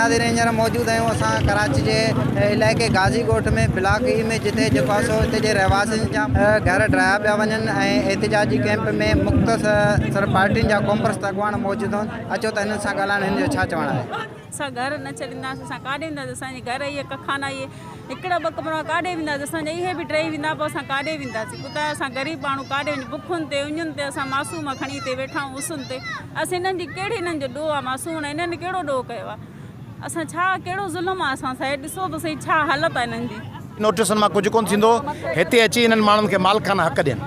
देर हींअर मौजूद आहियूं असां कराची जे इलाइक़े गाज़ीकोट में ब्लॉक ई में जिते जेको आहे सो हिते जे रहवासियुनि जा घर ड्राया पिया वञनि ऐं एहतिजाजी कैंप में मुख़्तलिफ़ पार्टियुनि जा कॉम्प्रेस अॻुवान मौजूद आहिनि। अचो त हिननि सां ॻाल्हाइण हिन जो छा चवणु आहे। असां घर न छॾींदासीं, असां काॾे वेंदासीं, असांजे घर इहे कखाना इहे हिकिड़ा ॿ कमरा काॾे वेंदासीं, असांजा इहे बि टई वेंदा पोइ असां काॾे वेंदासीं। ॿुधायो असां ग़रीब माण्हू काॾे वञूं, बुखुनि ते उञुनि ते असां मासूम खणी हिते वेठा आहियूं उसूनि ते। असां हिननि जी कहिड़ी हिननि जो ॾोह आहे, मासूम हिननि कहिड़ो ॾोह कयो आहे, असां छा कहिड़ो ज़ुल्म आहे असां सां, ॾिसो त सही छा हालत आहे हिननि जी। नोटिसनि मां कुझु कोन थींदो, हिते अची हिननि माण्हुनि खे मालिकाना हक़ ॾियनि,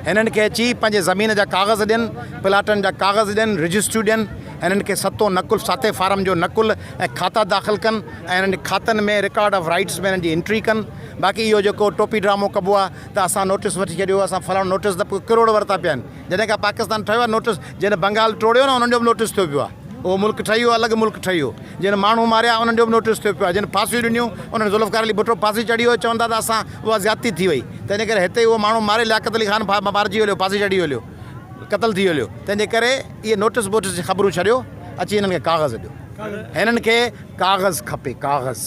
हिननि खे अची पंहिंजे ज़मीन जा कागज़ ॾियनि, प्लाटनि जा कागज़ ॾियनि, रजिस्ट्री ॾियनि, हिननि खे सतो नकुल साते फार्म जो नकुल ऐं खाता दाख़िल कनि ऐं हिननि खातनि में रिकॉर्ड ऑफ राइट्स में हिननि जी एंट्री कनि। बाक़ी इहो जेको टोपी ड्रामो कबो आहे त असां नोटिस वठी छॾियो, असां फलाणो नोटिस त करोड़ वरिता पिया आहिनि। जॾहिं खां पाकिस्तान ठहियो आहे नोटिस, जंहिं बंगाल टोड़ियो न उन्हनि जो बि नोटिस थियो पियो आहे, उहो मुल्क ठही वियो, अलॻि मुल्क ठही वियो। जिन माण्हू मारिया उन्हनि जो बि नोटिस थियो पियो आहे, जिन फांसियूं ॾिनियूं उन्हनि ज़ुल्फ़िकार अली भुट्टो फांसी चढ़ी वियो, चवंदा त असां उहा ज़्यादती थी वई, तंहिंजे करे हिते उहो माण्हू मारे लियाकत अली ख़ान मारिजी वियो, फांसी चढ़ी वियो, क़तल थी वियो। तंहिंजे करे इहे नोटिस वोटिस जी ख़बरूं छॾियो, अची हिननि खे कागज़ ॾियो, हिननि खे कागज़ खपे, कागज़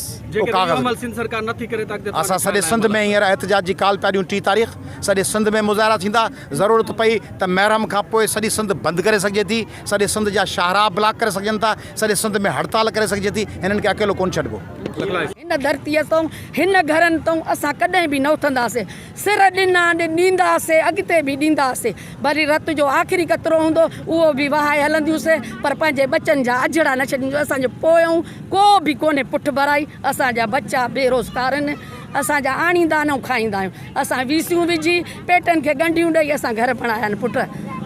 असां सॼे सिंध में हींअर एहतिजाज जी काल पिया ॾियूं 30 तारीख़, सॼे सिंध में मुज़ाहिरा थींदा। ज़रूरत पई त महरम खां पोइ सॼी सिंध बंदि करे सघिजे थी, सॼे सिंध जा शाहराह ब्लॉक करे सघजनि था, सॼे सिंध में हड़ताल करे सघिजे थी, हिननि खे अकेलो कोन छॾिबो। हिन धरतीअ तूं हिन घरनि तूं असां कॾहिं बि न उथंदासीं, सिर ॾिना ॾींदासीं, अॻिते बि ॾींदासीं, वरी रत जो आख़िरी कतिरो हूंदो उहो बि वहाए हलंदियूंसीं, पर पंहिंजे बचनि जा अजड़ा न छॾींदियूं। असांजे पोयूं को बि कोन्हे पुठि भराई, असांजा बच्चा बेरोज़गार आहिनि, असांजा आणींदा आहियूं खाईंदा आहियूं, असां वीसियूं विझी पेटनि खे गंढियूं ॾेई असां घर बणाया आहिनि पुट,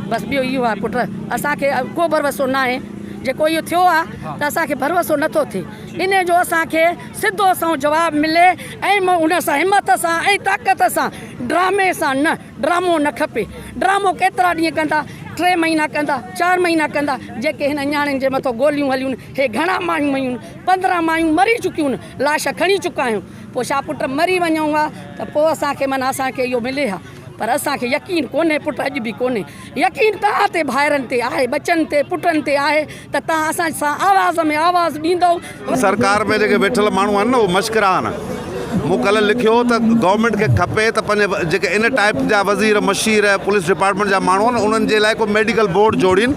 बसि ॿियो इहो आहे पुट, असांखे को भरवसो न आहे। जेको इहो थियो आहे त असांखे भरवसो नथो थिए, इन जो असांखे सिधो असां जवाबु मिले ऐं उन सां हिमत सां ऐं ताक़त सां, ड्रामे सां न, ड्रामो न खपे। ड्रामो केतिरा ॾींहं कंदा, 3 महीना कंदा, 4 महीना कंदा, जेके हिन न्याणियुनि जे मथां गोलियूं हलियूं, हे घणा माण्हू मयूं, 15 मायूं मरी चुकियूं, लाश खणी चुका आहियूं, पोइ छा पुट मरी वञूं हा त पोइ असांखे माना असांखे इहो मिले हा, पर असांखे यकीन कोन्हे पुट, अॼु बि कोन्हे यकीन तव्हां ते, भाइरनि ते आहे, बचनि ते, पुटनि ते आहे त तव्हां असां सां आवाज़ में आवाज़ ॾींदव। सरकार में जेके वेठल माण्हू आहिनि न उहो मश्करा आहिनि। मूं कल्ह लिखियो त गवर्नमेंट खे खपे त पंहिंजे जेके इन टाइप जा वज़ीर मशीर पुलिस डिपार्टमेंट जा माण्हू आहिनि उन्हनि जे लाइ को मेडिकल बोर्ड जोड़ीनि,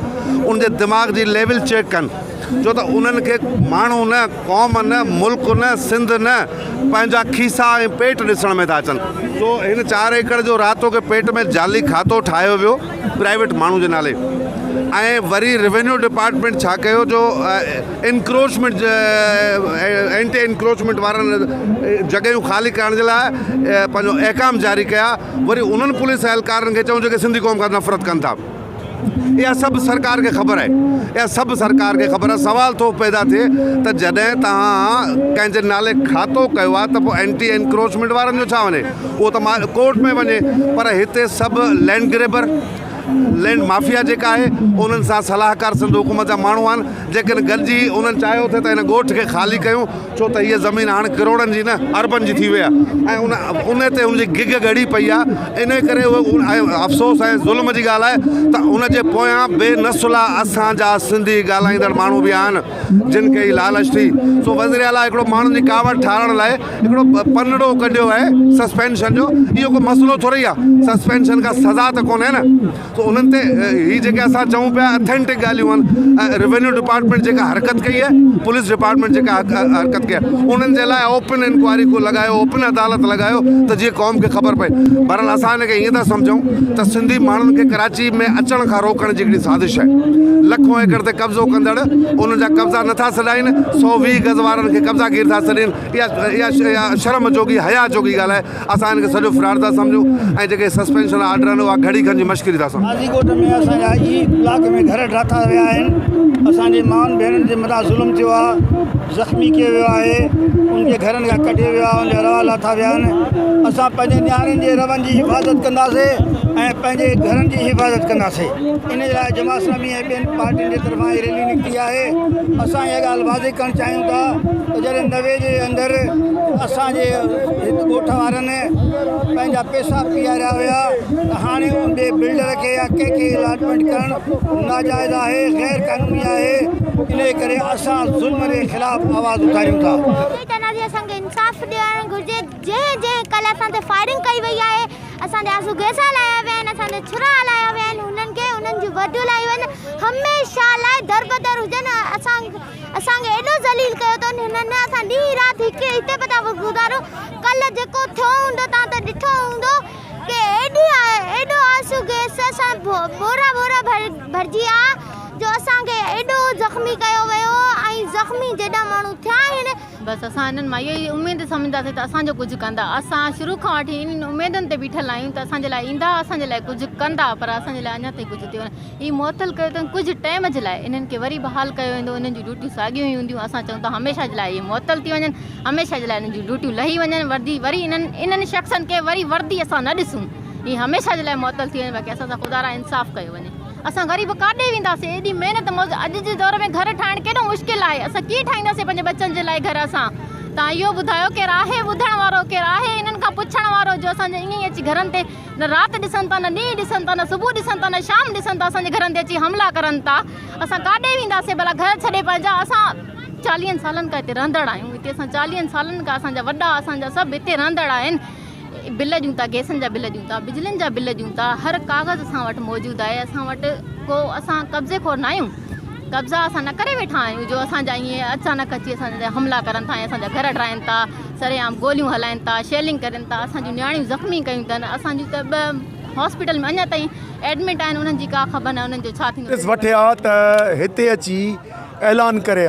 उनजे दिमाग़ जी लेवल चेक कनि, छो त उन्हनि खे माण्हू न, क़ौम न, मुल्क न, सिंध न, पंहिंजा खीसा ऐं पेट ॾिसण में था अचनि। सो हिन 4 एकड़ जो रातो के पेट में जाली खातो ठाहियो वियो प्राइवेट माण्हू जे नाले, ऐं वरी रेवेन्यू डिपार्टमेंट छा कयो जो इंक्रोचमेंट एंटी इंक्रोचमेंट वारनि जॻहियूं ख़ाली करण जे लाइ पंहिंजो अहकाम जारी कया, वरी उन्हनि पुलिस एहलकारनि खे चऊं जेके सिंधी क़ौम खां नफ़रत कनि था। इहा सभु सरकार खे ख़बर आहे, इहा सभु सरकार खे ख़बर आहे। सवाल थो पैदा थिए त जॾहिं तव्हां कंहिंजे नाले खातो कयो आहे त पोइ एंटी एनक्रोचमेंट वारनि जो छा वञे, उहो त मां कोर्ट में वञे, पर हिते सभु लैंड ग्रेबर, लैंड माफ़िया जेका आहे उन्हनि सां सलाहकार सिंध हुकूमत जा माण्हू आहिनि, जेकॾहिं गॾिजी उन्हनि चाहियो थिए त हिन ॻोठ खे ख़ाली कयूं, छो त हीअ ज़मीन हाणे करोड़नि जी न अरबनि जी थी वई आहे ऐं उन ते उनजी गिग ॻड़ी पई आहे। इन करे अफ़सोस ऐं ज़ुल्म जी ॻाल्हि आहे त उनजे पोयां बेनसुला असांजा सिंधी ॻाल्हाईंदड़ माण्हू बि आहिनि जिन खे लालच थी। सो वज़ीर आला हिकिड़ो माण्हुनि जी कावड़ ठाहिण लाइ हिकिड़ो पनड़ो कढियो आहे सस्पेंशन जो, इहो को मसइलो थोरी आहे, सस्पेंशन खां सज़ा त कोन्हे न। तो उन्हनि ते हीअ जेके असां चऊं पिया अथेंटिक ॻाल्हियूं आहिनि, रेवेन्यू डिपार्टमेंट जेका हरकत कई आहे, पुलिस डिपार्टमेंट जेका हरकत कई आहे, उन्हनि जे लाइ ओपन इंक्वायरी को लॻायो, ओपन अदालत लॻायो त जीअं क़ौम खे ख़बर पए। बहरहाल असां हिनखे ईअं था सम्झूं त सिंधी माण्हुनि खे कराची में अचण खां रोकण जी हिकिड़ी साज़िश आहे। लखों एकड़ ते कब्ज़ो कंदड़ उन्हनि जा कब्ज़ा नथा छॾाइनि, 120 गज़ वारनि खे कब्ज़ागीर था छॾनि, इहा शर्म जोगी हया जोगी ॻाल्हि आहे। असां हिनखे सॼो फ्रॉड था सम्झूं ऐं जेके सस्पेंशन आर्डर आहिनि उहा घड़ी खन जी मश्करी था सम्झूं। गाज़ीकोट में असांजा ई इलाक़े में घर ठाता विया आहिनि, असांजे माउनि भेनरुनि जे मथां ज़ुल्म थियो आहे, ज़ख़्मी कयो वियो आहे, उनखे घरनि खां कढियो वियो आहे, उनजा रवाला था विया आहिनि। असां पंहिंजे न्याणियुनि जे रवनि जी हिफ़ाज़त कंदासीं ऐं पंहिंजे घरनि जी हिफ़ाज़त कंदासीं। इन जे लाइ जमात इस्लामी ऐं ॿियनि पार्टियुनि जे तरफ़ां रैली निकिती आहे। असां इहा ॻाल्हि वाज़े करणु चाहियूं था त जॾहिं 90 जे अंदरि असांजे हिकु ॻोठ वारनि पंहिंजा पैसा पीआरिया हुया त हाणे उन बिल्डर खे या कंहिंखे अलॉटमेंट करणु नाजाइज़ आहे, गैर क़ानूनी आहे। इन करे असां ज़ुल्म जे ख़िलाफ़ आवाज़ उथारियूं था। असांखे इंसाफ़ ॾियणु घुरिजे। जंहिं कल्ह असां ते फायरिंग कई वई आहे, असांजा आंसू गैस हलाया विया आहिनि, असांजा छुरा हलाया विया आहिनि, उन्हनि जूं वधियूं लायूं आहिनि, हमेशह लाइ दरबदर हुजनि। असांखे एॾो ज़लील कयो अथनि हिननि, असां ॾींहुं राति हिते पिया गुज़ारूं। कल्ह जेको थियो हूंदो तव्हां त ॾिठो हूंदो कि एॾो आंसू गैस सां बोरा भरिजी आहे जो असांखे एॾो ज़ख़्मी कयो वियो ऐं ज़ख़्मी जेॾा माण्हू थिया आहिनि। बसि असां हिननि मां इहो ई उमेद सम्झंदासीं त असांजो कुझु कंदा। असां शुरू खां वठी इन उमेदनि ते बीठल आहियूं त असांजे लाइ ईंदा, असांजे लाइ कुझु कंदा, पर असांजे लाइ अञा ताईं कुझु थियो न। हीअ मुअतल कयो अथनि कुझु टाइम जे लाइ, इन्हनि खे वरी बहाल कयो वेंदो, इन्हनि जूं ड्यूटियूं साॻियूं ई हूंदियूं। असां चऊं था हमेशह जे लाइ इहे मुअतल थी वञनि, हमेशह जे लाइ इन्हनि जूं ड्यूटियूं लही वञनि, वरी इन्हनि शख़्सनि खे वरी वर्दी असां न ॾिसूं। हीअ हमेशह जे लाइ मुअतल थी वञे, बाक़ी असां सां ख़ुदा इंसाफ़ कयो वञे। असां ग़रीब काॾे वेंदासीं? एॾी महिनत अॼु जे दौर में घर ठाहिणु केॾो मुश्किल आहे। असां कीअं ठाहींदासीं पंहिंजे बच्चनि जे लाइ घर? असां तव्हां इहो ॿुधायो, केरु आहे ॿुधण वारो, केरु आहे इन्हनि खां पुछण वारो जो असांजे ईअं ई अची घरनि ते न राति ॾिसनि था, न ॾींहुं ॾिसनि था, न सुबुह ॾिसनि था, न शाम ॾिसनि था, असांजे घरनि ते अची हमला करनि था। असां काॾे वेंदासीं भला घर छॾे पंहिंजा? असां 40 सालनि खां हिते रहंदड़ आहियूं। हिते असां 40 सालनि खां असांजा वॾा असांजा सभु हिते रहंदड़ आहिनि। बिल ॾियूं था, गैसनि जा बिल ॾियूं था, बिजलियुनि जा बिल ॾियूं था, हर कागज़ असां वटि मौजूदु आहे। असां वटि असां कब्ज़े खोर न आहियूं, कब्ज़ा असां न करे वेठा आहियूं जो असांजा ईअं अचानक अची असांजा हमला करनि था ऐं असांजा घर ठाहिनि था, सरेआम गोलियूं हलाइनि था, शेलिंग करनि था, असांजूं नियाणियूं ज़ख़्मी कयूं अथनि। असांजूं त ॿ हॉस्पिटल में अञा ताईं एडमिट आहिनि, उन्हनि जी का ख़बर न उन्हनि जो छा थींदो। वठिया त हिते अची ऐलान करे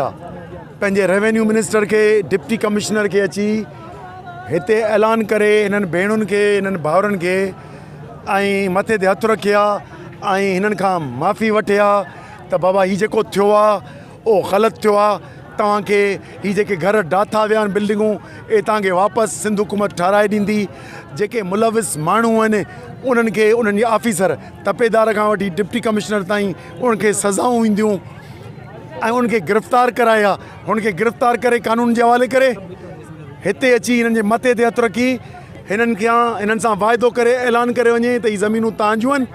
पंहिंजे रेवेन्यू मिनिस्टर खे, डिप्टी कमिश्नर खे अची हिते ऐलान करे हिननि भेणुनि खे, हिननि भाउरनि खे ऐं मथे ते हथु रखिया ऐं हिननि खां माफ़ी वठे त बाबा हीउ जेको थियो आहे उहो ग़लति थियो आहे। तव्हांखे हीअ जेके घर ॾाथा विया आहिनि बिल्डिंगूं, इहे तव्हांखे वापसि सिंध हुकूमत ठाराए ॾींदी। जेके मुलविस माण्हू आहिनि उन्हनि खे, उन्हनि जे ऑफिसर तपेदार खां वठी डिप्टी कमिश्नर ताईं उन्हनि खे सज़ाऊं ईंदियूं ऐं उनखे गिरफ़्तार कराया, हुनखे गिरफ़्तार करे कानून जे हवाले करे हिते अची हिननि जे मथे ते हथु रखी हिननि सां वाइदो करे ऐलान करे वञे त हीअ ज़मीनूं तव्हांजूं आहिनि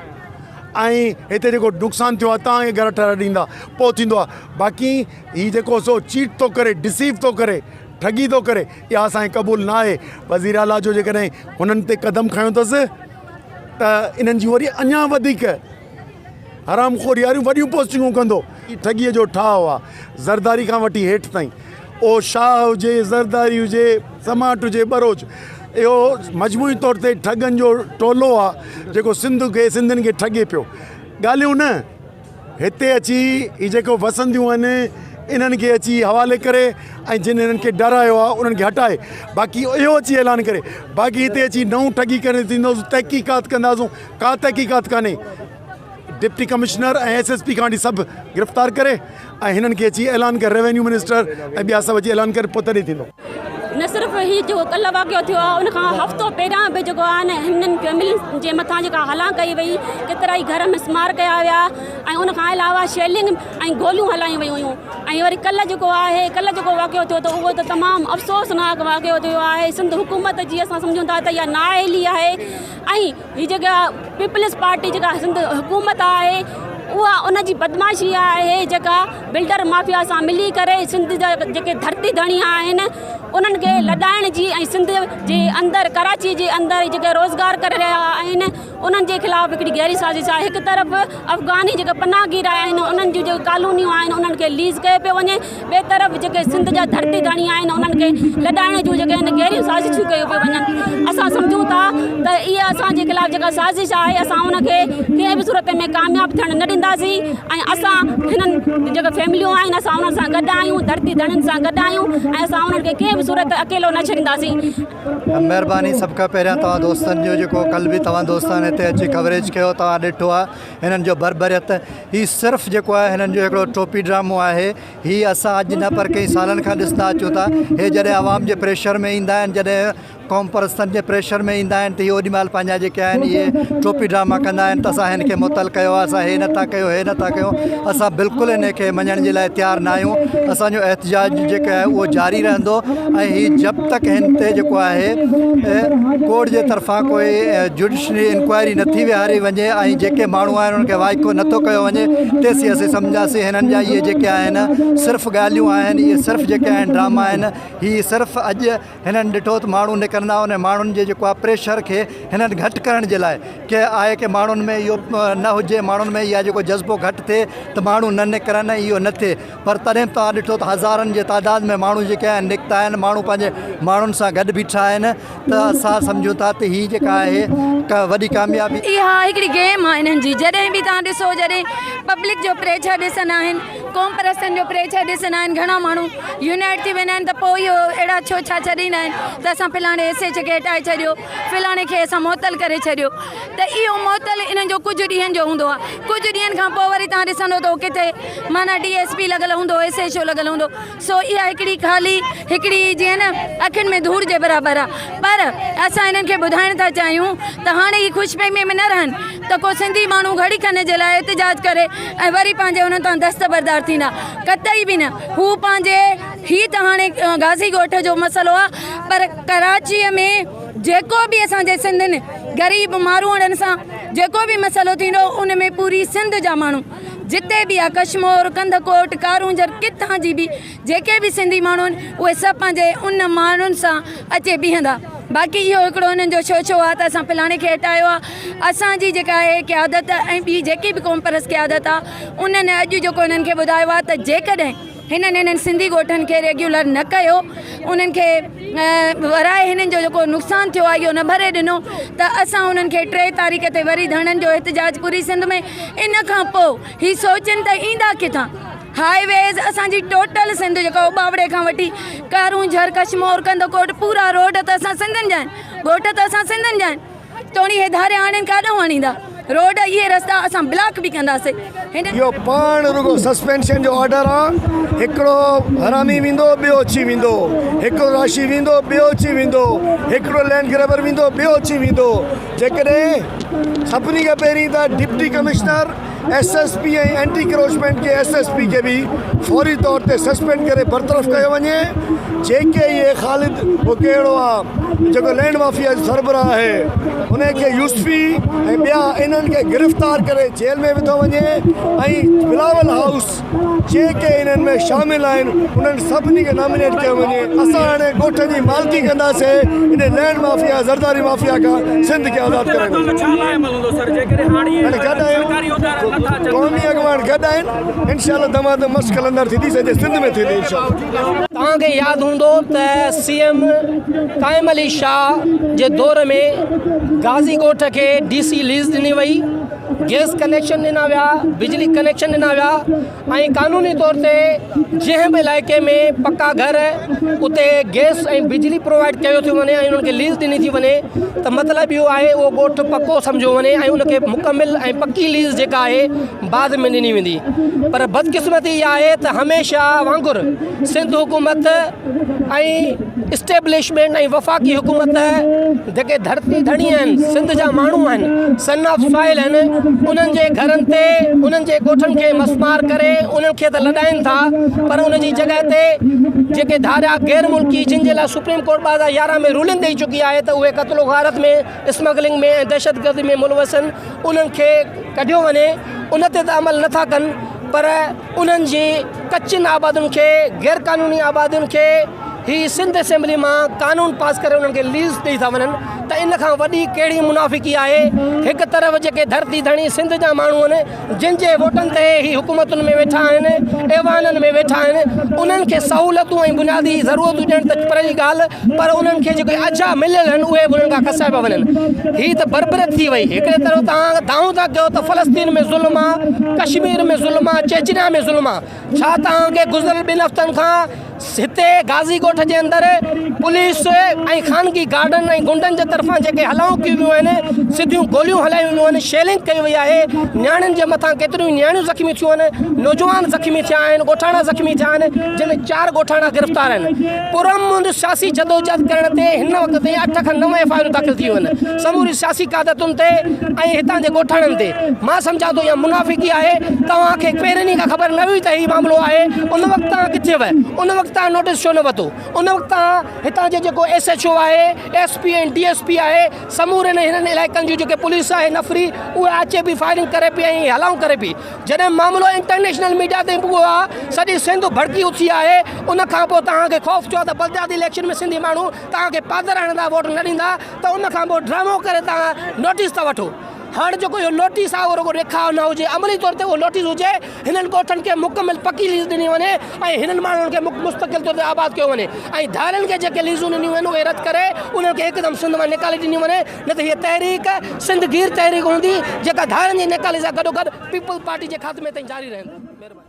ऐं हिते जेको नुक़सानु थियो आहे तव्हांखे घर ठाराए ॾींदा, पोइ थींदो आहे। बाक़ी हीअ जेको सो चीट थो करे, डिसीव थो करे, ठगी थो करे, इहा असांखे क़बूल न आहे। वज़ीर आला जो जेकॾहिं हुननि ते क़दम खयों अथसि त इन्हनि जी वरी अञा वधीक हरामखोरी वारियूं वॾियूं पोस्टिंगूं कंदो। ठगीअ जो ठाह आहे, ज़रदारी खां वठी हेठि ताईं, ओ शाह हुजे, ज़रदारी हुजे, समाट हुजे, बरोच, इहो मजमूई तौर ते ठगनि जो टोलो आहे जेको सिंधियुनि खे ठगे पियो। ॻाल्हियूं न हिते अची हीअ जेको वसंदियूं आहिनि इन्हनि खे अची हवाले करे ऐं जिन हिननि खे डरायो आहे उन्हनि खे हटाए, बाक़ी इहो अची ऐलान करे, बाक़ी हिते अची नऊं ठगी करे थींदोसीं, तहक़ीक़ात कंदासूं। का तहक़ीक़ात कान्हे। डिप्टी कमिश्नर ऐं SSP खां वठी सभु गिरफ़्तार करे ऐं हिननि खे अची ऐलान करे, रेवेन्यू मिनिस्टर ऐं ॿिया सभु अची ऐलान करे, पोइ तॾहिं थींदो। न सिर्फ़ु हीउ जेको कल्ह वाक़ियो थियो आहे उनखां हफ़्तो पहिरियां बि जेको आहे न हिननि फैमिलियुनि जे मथां जेका हला कई वई, केतिरा ई घर में स्मार कया विया ऐं उनखां अलावा शेलिंग ऐं गोलियूं हलायूं वयूं हुयूं। ऐं वरी कल्ह जेको वाक़ियो थियो त उहो त तमामु अफ़सोसनाक वाक़ियो थियो आहे। सिंध हुकूमत जी असां सम्झूं था त इहा नाअहली आहे ऐं हीअ जेका पीपल्स पार्टी जेका सिंध हुकूमत आहे उहा उनजी बदमाशी आहे जेका बिल्डर माफ़िया सां मिली करे सिंध जा जेके धरती धणी आहिनि उन्हनि खे लॾाइण जी ऐं सिंध जे अंदरि, कराची जे अंदरि जेके रोज़गार करे रहिया आहिनि उन्हनि जे ख़िलाफ़ु हिकिड़ी गहरी साज़िश आहे। हिकु तरफ़ अफ़गानी जेके पनाहगीर आहिनि उन्हनि जूं जेके कॉलोनियूं आहिनि उन्हनि खे लीज़ कयो पियो वञे, ॿिए तरफ़ जेके सिंध जा धरती धणी आहिनि उन्हनि खे लॾाइण जूं जेके आहिनि गहरियूं साज़िशूं कयूं पियूं वञनि। असां सम्झूं था त इहा असांजे ख़िलाफ़ु जेका साज़िश आहे असां उनखे कंहिं बि सूरत में कामयाबु थियणु न ॾींदासीं ऐं असां हिननि जेके फैमिलियूं आहिनि असां उन्हनि सां गॾु आहियूं, धरती धणियुनि सां गॾु आहियूं ऐं असां उन्हनि खे कंहिं बि सूरत अकेलो न छॾींदासीं। महिरबानी सभ खां पहिरियां तव्हां दोस्तनि जो जेको कल्ह बि तव्हां दोस्तनि हिते अची कवरेज कयो, तव्हां ॾिठो आहे हिननि जो बरबरियत। हीउ सिर्फ़ु जेको आहे हिननि जो हिकिड़ो टोपी ड्रामो आहे। हीउ असां अॼु न पर कई सालनि खां ॾिसंदा अचूं था। हे जॾहिं आवाम जे प्रेशर में ईंदा आहिनि, जॾहिं क़ौम परस्तनि जे प्रेशर में ईंदा आहिनि त इहे ओॾी महिल पंहिंजा जेके आहिनि इहे टोपी ड्रामा कंदा आहिनि त असां हिन खे मुतल कयो आहे, असां हे नथा कयो, हे नथा कयूं। असां बिल्कुलु हिन खे मञण जे लाइ तयारु न आहियूं। असांजो एहतजाज जेको आहे उहो जारी रहंदो ऐं हीउ जब तक हिन ते जेको आहे कोर्ट जे तरफ़ां कोई जुडिशरी इंक्वायरी नथी विहारी वञे ऐं जेके माण्हू आहिनि उन्हनि खे वाइको नथो कयो वञे तेसीं असीं सम्झासीं हिननि जा इहे जेके आहिनि सिर्फ़ु ॻाल्हियूं आहिनि, इहे सिर्फ़ु जेके आहिनि ड्रामा आहिनि। हीअ सिर्फ़ु अॼु हिननि ॾिठो त माण्हू निकिरंदा उन माण्हुनि जे जेको आहे प्रेशर खे हिननि घटि करण जे लाइ की आहे की माण्हुनि में इहो न हुजे, माण्हुनि में इहा जेको जज़्बो घटि थिए त माण्हू न निकिरनि, इहो न थिए। पर तॾहिं बि तव्हां ॾिठो त हज़ारनि जे तादाद में माण्हू जेके आहिनि निकिता आहिनि, माण्हू पंहिंजे माण्हुनि सां गॾु बीठा आहिनि। त असां सम्झूं था त हीअ जेका आहे वॾी कामयाबी। इहा हिकिड़ी गेम आहे हिननि जी। जॾहिं बि तव्हां ॾिसो, जॾहिं पब्लिक जो प्रेशर ॾिसंदा आहिनि, क़ौम परस्तनि जो प्रेशर ॾिसंदा आहिनि, घणा माण्हू यूनाइट थी वेंदा आहिनि त पोइ इहो अहिड़ा छो छा छॾींदा आहिनि त असां फलाणे एस खे हटाए छॾियो, फलाणे खे असां मुअतल करे छॾियो। त इहो मुअतल इन्हनि जो कुझु ॾींहंनि जो हूंदो आहे। कुझु ॾींहंनि खां पोइ वरी तव्हां ॾिसंदो त किथे माना DSP लॻल हूंदो, SHO लॻल हूंदो। सो इहा हिकिड़ी ख़ाली हिकिड़ी जीअं न अखियुनि में धूड़ जे बराबरि आहे। पर असां हिननि खे ॿुधाइण था चाहियूं त हाणे ही ख़ुशफ़हमी में न रहनि त को सिंधी माण्हू घड़ी खन जे लाइ एहतजाज करे ऐं वरी पंहिंजे हुन तां दस्तबरदार थींदा, कतई बि न। हू पंहिंजे ही त हाणे गाज़ी ॻोठ जो मसइलो आहे, पर कराचीअ में जेको बि असांजे सिंधियुनि ग़रीब माण्हुनि सां जेको बि मसइलो थींदो उन में पूरी सिंध जा माण्हू जिते बि आहे, कश्मीर, कंदकोट, कारूंजर, किथां जी बि जेके बि सिंधी माण्हू आहिनि उहे सभु पंहिंजे उन माण्हुनि सां अचे बीहंदा। बाक़ी इहो हिकिड़ो हिननि जो छो आहे त असां फलाणे खे हटायो आहे। असांजी जेका आहे क़यादत ऐं ॿी जेकी बि क़ौम परस्त क़यादत आहे उन्हनि अॼु जेको हिननि खे ॿुधायो आहे त जेकॾहिं हिननि सिंधी ॻोठनि खे रेग्युलर न कयो, उन्हनि खे वराए हिननि जो जेको नुक़सानु थियो आहे इहो न भरे ॾिनो त असां उन्हनि खे 3 तारीख़ ते वरी धरननि जो एहतजाज पूरी सिंध में। इन खां पोइ ही सोचनि त ईंदा किथां। हाईवेज़ असांजी टोटल सिंध जेका बावड़े खां वठी कारूंझर, कश्मीर, कंदकोट पूरा रोड त असां सिंधियुनि जा आहिनि, ॻोठ त असां सिंधियुनि जा आहिनि। तोणी हे धारे आणनि काॾों आणींदा रोड, इहे रस्ता असां ब्लॉक बि कंदासीं। इहो पाण रुगो सस्पेंशन जो ऑर्डर आहे। हिकिड़ो हरामी वेंदो ॿियो अची वेंदो, हिकिड़ो राशि वेंदो ॿियो अची वेंदो, हिकिड़ो लैंड ग्रैबर वेंदो ॿियो अची वेंदो। जेकॾहिं सभिनी खां पहिरीं त डिप्टी कमिश्नर SSP ऐं एंटी क्रोचमेंट के SSP के भी फौरी तौर ते सस्पेंड करे बरतरफ़ कयो वञे। जेके इहे ख़ालिद वो कहिड़ो आहे जेको लैंड माफिया जो सरबराह आहे उनखे यूसफी ऐं ॿिया इन्हनि खे गिरफ़्तार करे जेल में विधो वञे ऐं बिलावल हाउस जेके इन्हनि में शामिल आहिनि उन्हनि सभिनी खे नॉमिनेट कयो वञे। असां हाणे ॻोठ जी मालिकी कंदासीं इन लैंड माफिया ज़रदारी माफिया खां सिंध खे आज़ादु कराईंदासीं। क़ौमी अॻवान गॾु आहिनि, इंशाअल्लाह दमादम मश्क़ अंदर थींदी सॼे सिंध में थींदी इंशाअल्लाह। तव्हांखे यादि हूंदो त CM काइम अली शाह जे दौर में गाज़ी ॻोठ खे DC लीज़ ॾिनी वई, गैस कनेक्शन ॾिना विया, बिजली कनेक्शन ॾिना विया ऐं कानूनी तौर ते जंहिं बि इलाइक़े में पका घर उते गैस ऐं बिजली प्रोवाइड कयो थी वञे ऐं उन्हनि खे लीज़ ॾिनी थी वञे त मतिलबु इहो आहे उहो ॻोठ पको सम्झो वञे ऐं उनखे मुकमिल ऐं पकी लीज़ जेका आहे बाद में ॾिनी वेंदी। पर बदकिस्मती इहा आहे त हमेशह वांगुरु सिंध हुकूमत ऐं इस्टेब्लिशमेंट ऐं वफ़ाक़ी हुकूमत जेके धरती धणी आहिनि, सिंध जा माण्हू आहिनि, सन ऑफ सॉइल आहिनि, उन्हनि जे घरनि ते उन्हनि जे ॻोठनि खे मसमार करे उन्हनि खे त लॾाइनि था, पर उन जी जॻह ते जेके धारा गैर मुल्की जिन जे लाइ सुप्रीम कोर्ट 2011 में रूलिंग ॾेई चुकी आहे त उहे क़त्ल गारत में, स्मगलिंग में ऐं दहशतगर्दी में मुलवस आहिनि, उन्हनि खे कढियो वञे। उन ते त अमल नथा कनि, पर उन्हनि जी कचियुनि आबादियुनि खे, गैर क़ानूनी आबादियुनि खे ही सिंध असेंबली मां कानून पास करे उन्हनि खे लीज़ ॾेई था वञनि। त इन खां वॾी कहिड़ी मुनाफ़िकी आहे। हिकु तरफ़ जेके धरती धणी सिंध जा माण्हू आहिनि जिन जे वोटनि ते ही हुकूमतुनि में वेठा आहिनि, ऐवाननि में वेठा आहिनि, उन्हनि खे सहूलियतूं ऐं बुनियादी ज़रूरतूं ॾियण त पर जी ॻाल्हि, पर उन्हनि खे जेके अजा मिलियल आहिनि उहे बि उन्हनि खां कसाए पिया वञनि। हीअ त बरबरत थी वई। हिकिड़े तरफ़ तव्हां दाऊं था कयो त फ़लस्तीन में ज़ुल्म आहे, कश्मीर में ज़ुल्म आहे, चेचनिया में ज़ुल्म आहे। छा तव्हांखे गुज़िरियल 2 हफ़्तनि खां हिते गाज़ी ॻोठ जे अंदरि पुलिस ऐं ख़ानगी गार्डन ऐं गुंडनि जे तरफ़ां जेके हलाऊं कयूं वियूं आहिनि, सिधियूं गोलियूं हलायूं वियूं आहिनि, शेलिंग कई वई आहे। नियाणियुनि जे मथां केतिरियूं नियाणियूं ज़ख़्मी थियूं आहिनि, नौजवान ज़ख़्मी थिया आहिनि, ॻोठाणा ज़ख़्मी थिया आहिनि, जंहिंमें 4 ॻोठाणा गिरफ़्तार आहिनि। पुरअमन सियासी जदोजहद करण ते हिन वक़्त ताईं 8 खां 9 FIR दाख़िल थी वियूं आहिनि समूरी सियासी क़यादतुनि ते ऐं हितां जे ॻोठाणनि ते। मां सम्झां थो इहा मुनाफ़िकी आहे। तव्हांखे पहिरीं खां ख़बर न हुई त हीउ मामिलो आहे, उन वक़्तु तव्हां किथे हुआ, उन वक़्तु तव्हां नोटिस छो न वरितो? उन वक़्तु तव्हां हितां जे जेको SHO आहे, SP ऐं DSP आहे, समूरे हिननि इलाइक़नि जूं जेके पुलिस आहे नफ़री, उहे अचे बि फायरिंग करे पई ऐं हलाऊं करे पई। जॾहिं मामिलो इंटरनेशनल मीडिया ते पुॻो आहे, सॼी सिंध भड़की उथी आहे, उन खां पोइ तव्हांखे ख़ौफ़ थियो त बलदियाती इलेक्शन में सिंधी माण्हू तव्हांखे पादर हणंदा, वोट न ॾींदा, त उन खां पोइ ड्रामो करे तव्हां नोटिस था वठो। हाणे जेको इहो नोटिस आहे उहो रुॻो ॾेखाव न हुजे, अमली तौर ते उहो नोटिस हुजे, हिननि ॻोठनि खे मुकमिल पकी लीज़ ॾिनी वञे ऐं हिननि माण्हुनि खे मुस्तक़िल तौर ते आबाद कयो वञे, ऐं धारनि खे जेके लीज़ूं ॾिनियूं आहिनि उहे रद्द करे उन्हनि खे हिकदमि सिंध मां निकाले ॾिनी वञे। न त हीअ तहरीक सिंध गीर तहरीक हूंदी जेका धारनि जी निकाले सां गॾोगॾु पीपल्स पार्टी जे ख़ात्मे ताईं जारी रहंदी। महिरबानी।